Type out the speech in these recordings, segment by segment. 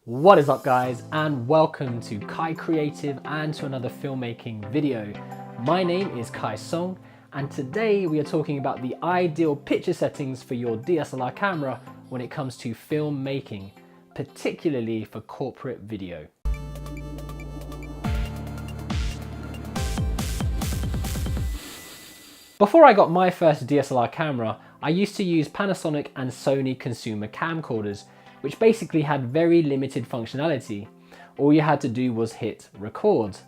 What is up guys, and welcome to KaiCreative and to another filmmaking video. My name is Kai Song, and today we are talking about the ideal picture settings for your DSLR camera when it comes to filmmaking, particularly for corporate video. Before I got my first DSLR camera, I used to use Panasonic and Sony consumer camcorders, which basically had very limited functionality. All you had to do was hit record.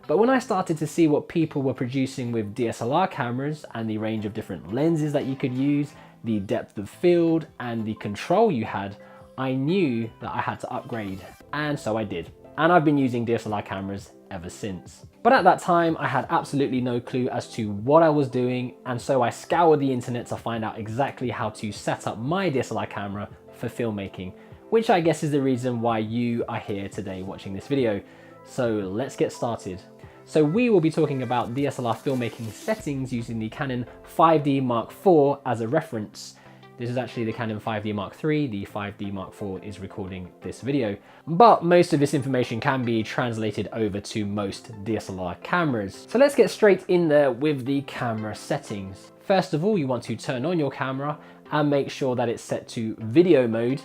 But when I started to see what people were producing with DSLR cameras and the range of different lenses that you could use, the depth of field and the control you had, I knew that I had to upgrade, and so I did. And I've been using DSLR cameras ever since. But at that time, I had absolutely no clue as to what I was doing, and so I scoured the internet to find out exactly how to set up my DSLR camera for filmmaking, which I guess is the reason why you are here today watching this video. So let's get started. So we will be talking about DSLR filmmaking settings using the Canon 5D Mark IV as a reference. This is actually the Canon 5D Mark III, the 5D Mark IV is recording this video. But most of this information can be translated over to most DSLR cameras. So let's get straight in there with the camera settings. First of all, you want to turn on your camera and make sure that it's set to video mode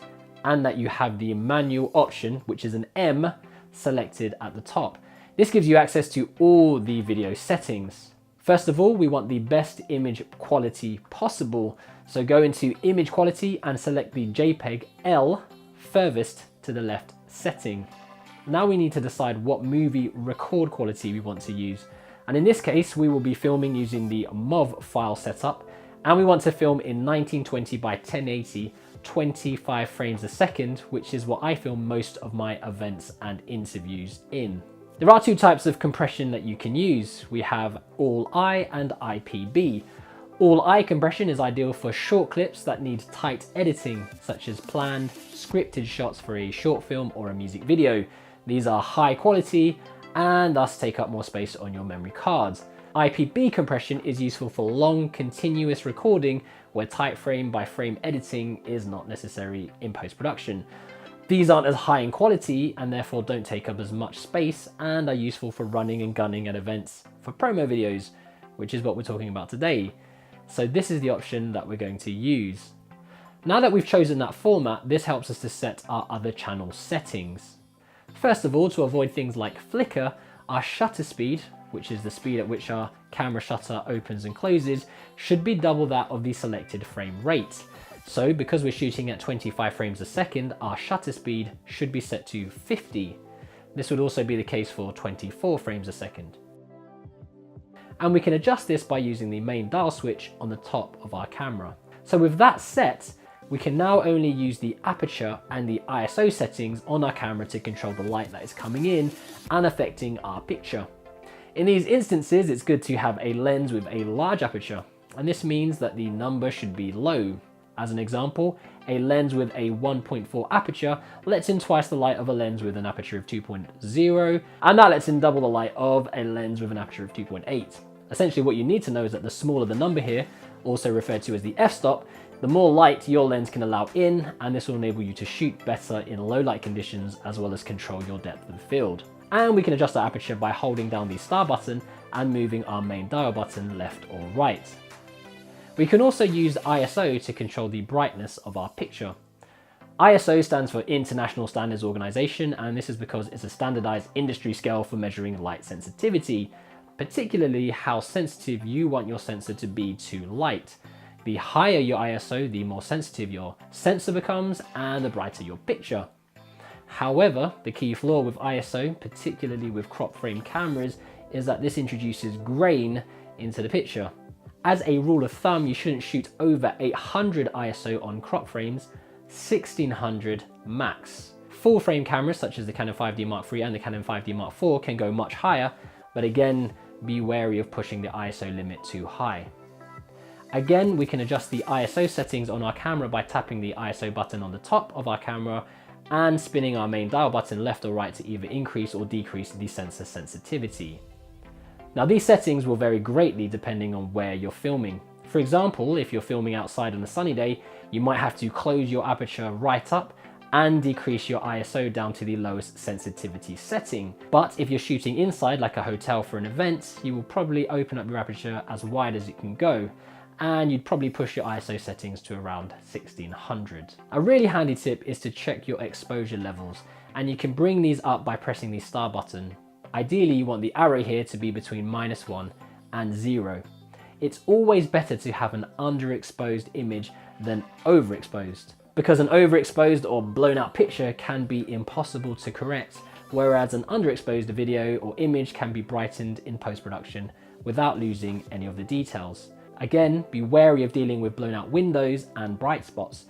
and that you have the manual option, which is an M, selected at the top. This gives you access to all the video settings. First of all, we want the best image quality possible. So go into image quality and select the JPEG L furthest to the left setting. Now we need to decide what movie record quality we want to use. And in this case, we will be filming using the MOV file setup, and we want to film in 1920 by 1080, 25 frames a second, which is what I film most of my events and interviews in. There are two types of compression that you can use. We have All-I and IPB. All-I compression is ideal for short clips that need tight editing, such as planned, scripted shots for a short film or a music video. These are high quality and thus take up more space on your memory cards. IPB compression is useful for long, continuous recording where tight frame by frame editing is not necessary in post-production. These aren't as high in quality and therefore don't take up as much space and are useful for running and gunning at events for promo videos, which is what we're talking about today. So this is the option that we're going to use. Now that we've chosen that format, this helps us to set our other channel settings. First of all, to avoid things like flicker, our shutter speed, which is the speed at which our camera shutter opens and closes, should be double that of the selected frame rate. So because we're shooting at 25 frames a second, our shutter speed should be set to 50. This would also be the case for 24 frames a second. And we can adjust this by using the main dial switch on the top of our camera. So with that set, we can now only use the aperture and the ISO settings on our camera to control the light that is coming in and affecting our picture. In these instances, it's good to have a lens with a large aperture, and this means that the number should be low. As an example, a lens with a 1.4 aperture lets in twice the light of a lens with an aperture of 2.0, and that lets in double the light of a lens with an aperture of 2.8. Essentially what you need to know is that the smaller the number here, also referred to as the f-stop, the more light your lens can allow in, and this will enable you to shoot better in low light conditions as well as control your depth of field. And we can adjust our aperture by holding down the star button and moving our main dial button left or right. We can also use ISO to control the brightness of our picture. ISO stands for International Standards Organization, and this is because it's a standardized industry scale for measuring light sensitivity, particularly how sensitive you want your sensor to be to light. The higher your ISO, the more sensitive your sensor becomes and the brighter your picture. However, the key flaw with ISO, particularly with crop frame cameras, is that this introduces grain into the picture. As a rule of thumb, you shouldn't shoot over 800 ISO on crop frames, 1600 max. Full frame cameras such as the Canon 5D Mark III and the Canon 5D Mark IV can go much higher, but again, be wary of pushing the ISO limit too high. Again, we can adjust the ISO settings on our camera by tapping the ISO button on the top of our camera and spinning our main dial button left or right to either increase or decrease the sensor sensitivity. Now these settings will vary greatly depending on where you're filming. For example, if you're filming outside on a sunny day, you might have to close your aperture right up and decrease your ISO down to the lowest sensitivity setting. But if you're shooting inside, like a hotel for an event, you will probably open up your aperture as wide as it can go, and you'd probably push your ISO settings to around 1600. A really handy tip is to check your exposure levels, and you can bring these up by pressing the star button. Ideally, you want the arrow here to be between -1 and 0. It's always better to have an underexposed image than overexposed, because an overexposed or blown out picture can be impossible to correct, whereas an underexposed video or image can be brightened in post-production without losing any of the details. Again, be wary of dealing with blown out windows and bright spots.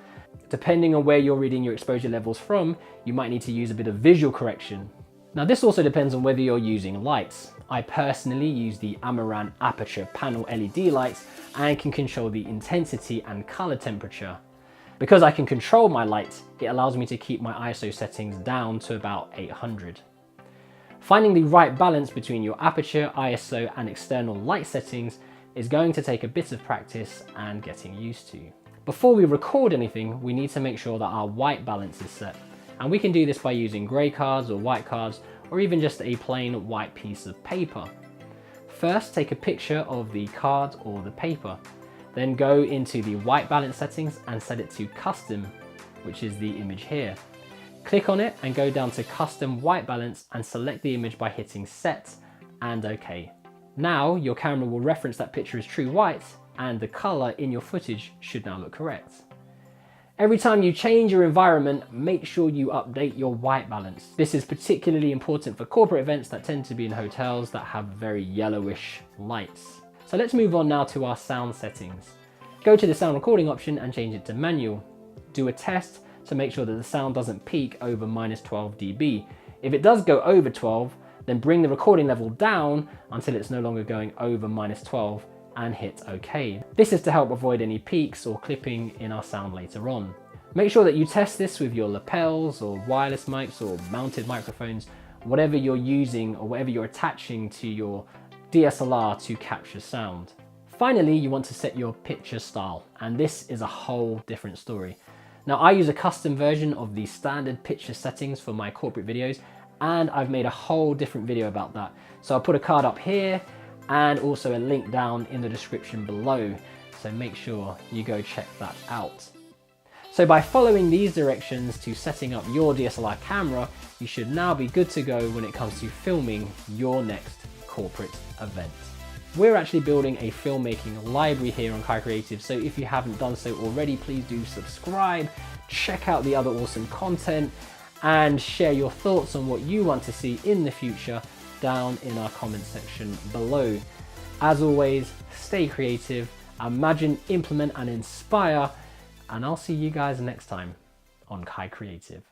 Depending on where you're reading your exposure levels from, you might need to use a bit of visual correction. Now this also depends on whether you're using lights. I personally use the Amaran Aperture Panel LED lights and can control the intensity and color temperature. Because I can control my light, it allows me to keep my ISO settings down to about 800. Finding the right balance between your aperture, ISO and external light settings is going to take a bit of practice and getting used to. Before we record anything, we need to make sure that our white balance is set. And we can do this by using grey cards or white cards, or even just a plain white piece of paper. First, take a picture of the card or the paper. Then go into the white balance settings and set it to custom, which is the image here. Click on it and go down to custom white balance and select the image by hitting set and OK. Now your camera will reference that picture as true white, and the color in your footage should now look correct. Every time you change your environment, make sure you update your white balance. This is particularly important for corporate events that tend to be in hotels that have very yellowish lights. So let's move on now to our sound settings. Go to the sound recording option and change it to manual. Do a test to make sure that the sound doesn't peak over -12 dB. If it does go over 12, then bring the recording level down until it's no longer going over -12 and hit OK. This is to help avoid any peaks or clipping in our sound later on. Make sure that you test this with your lapels or wireless mics or mounted microphones, whatever you're using or whatever you're attaching to your DSLR to capture sound. Finally, you want to set your picture style, and this is a whole different story. Now, I use a custom version of the standard picture settings for my corporate videos, and I've made a whole different video about that. So I'll put a card up here and also a link down in the description below. So make sure you go check that out. So by following these directions to setting up your DSLR camera, you should now be good to go when it comes to filming your next corporate event. We're actually building a filmmaking library here on KaiCreative, so if you haven't done so already, please do subscribe, check out the other awesome content, and share your thoughts on what you want to see in the future down in our comment section below. As always, stay creative, imagine, implement and inspire, and I'll see you guys next time on KaiCreative.